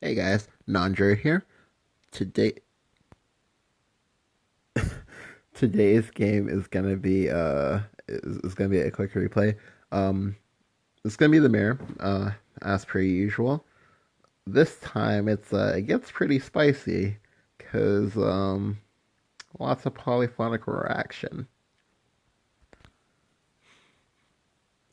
Hey guys, Nandra here. Today today's game is gonna be a quick replay. Um it's gonna be the mirror, as per usual. This time it gets pretty spicy because lots of polyphonic roar action.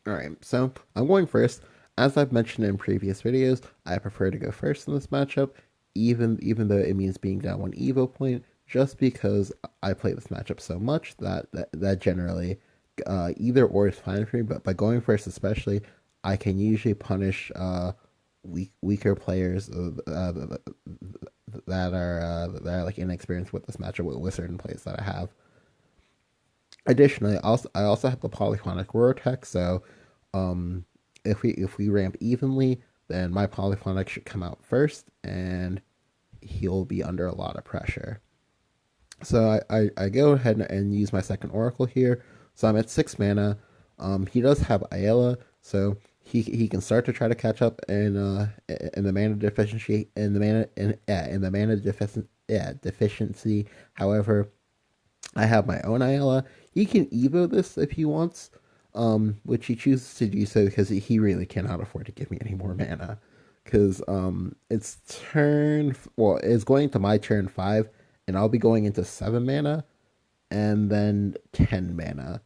Alright, so I'm going first. As I've mentioned in previous videos, I prefer to go first in this matchup, even though it means being down one Evo point, just because I play this matchup so much that generally either or is fine for me. But by going first, especially, I can usually punish weaker players that are like inexperienced with this matchup with certain plays that I have. Additionally, I also have the polyphonic roar tech, so um, if we ramp evenly, then my polyphonic should come out first, and he'll be under a lot of pressure. So I go ahead and use my second oracle here. So I'm at 6 mana. He does have Ayala, so he can start to try to catch up in the mana deficiency in the mana deficiency. However, I have my own Ayala. He can Evo this if he wants, which he chooses to do so because he really cannot afford to give me any more mana. Because it's going to my turn 5, and I'll be going into 7 mana and then 10 mana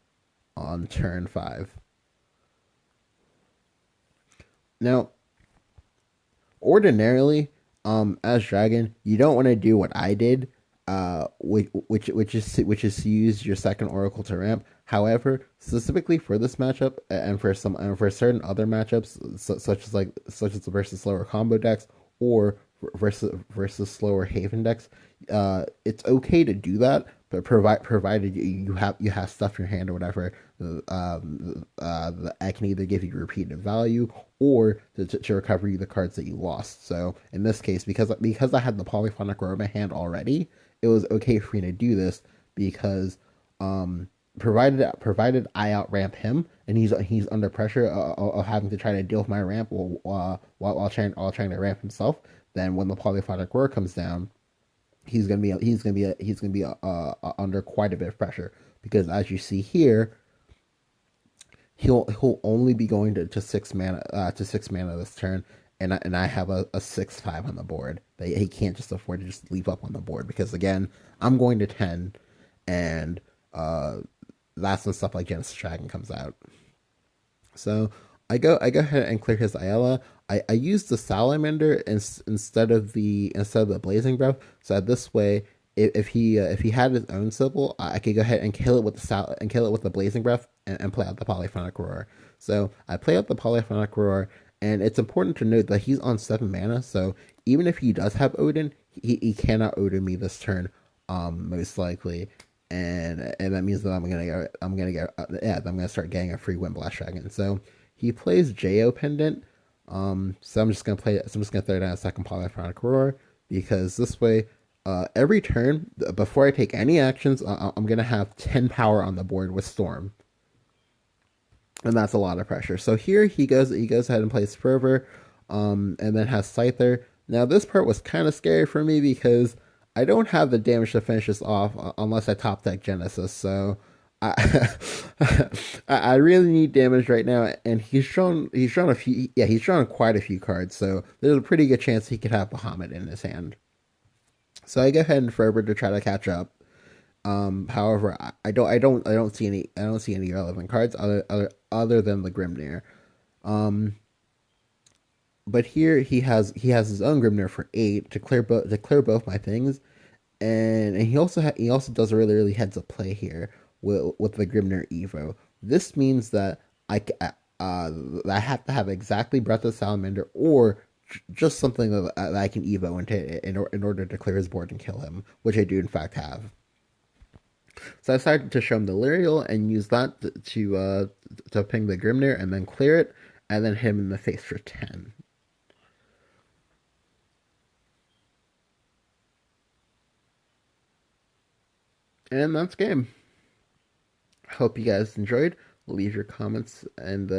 on turn 5. Now, ordinarily, as Dragon, you don't want to do what I did, which is to use your second Oracle to ramp. However, specifically for this matchup and for certain other matchups, such as versus slower combo decks or versus slower Haven decks, it's okay to do that, but provided you have stuff in your hand or whatever, I can either give you repeated value or to recover you the cards that you lost. So in this case, because I had the polyphonic roar in my hand already, it was okay for me to do this because provided I out ramp him and he's under pressure of having to try to deal with my ramp while trying to ramp himself, then when the polyphonic roar comes down, he's gonna be under quite a bit of pressure because as you see here, he'll only be going to 6 mana this turn, and I have a 6/5 on the board. He can't just afford to just leave up on the board because again, I'm going to 10, and that's when stuff like Genesis Dragon comes out. So I go ahead and clear his Ayala. I use the Salamander instead of the Blazing Breath. So this way, if he had his own symbol, I could go ahead and kill it with the Blazing Breath and play out the Polyphonic Roar. So I play out the Polyphonic Roar, and it's important to note that he's on 7 mana. So even if he does have Odin, he cannot Odin me this turn, most likely. And that means that I'm gonna start getting a free Windblast Dragon. So he plays Jo Pendant. So I'm just gonna throw down a second Polyphonic Roar because this way, every turn before I take any actions, I'm gonna have 10 power on the board with Storm, and that's a lot of pressure. So here he goes ahead and plays Fervor, and then has Scyther. Now this part was kind of scary for me because I don't have the damage to finish this off unless I top deck Genesis. So I I really need damage right now, and he's drawn quite a few cards. So there's a pretty good chance he could have Bahamut in his hand. So I go ahead and Fervor to try to catch up. However, I don't see any relevant cards other than the Grimnir. Um, but here he has his own Grimnir for 8 to clear both my things, and he also does a really heads up play here with the Grimnir Evo. This means that I have to have exactly Breath of Salamander or just something that I can Evo in order to clear his board and kill him, which I do in fact have. So I decided to show him the Lyrial and use that to ping the Grimnir and then clear it, and then hit him in the face for 10. And that's game. Hope you guys enjoyed. Leave your comments and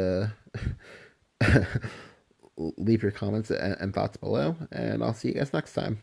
leave your comments and thoughts below, and I'll see you guys next time.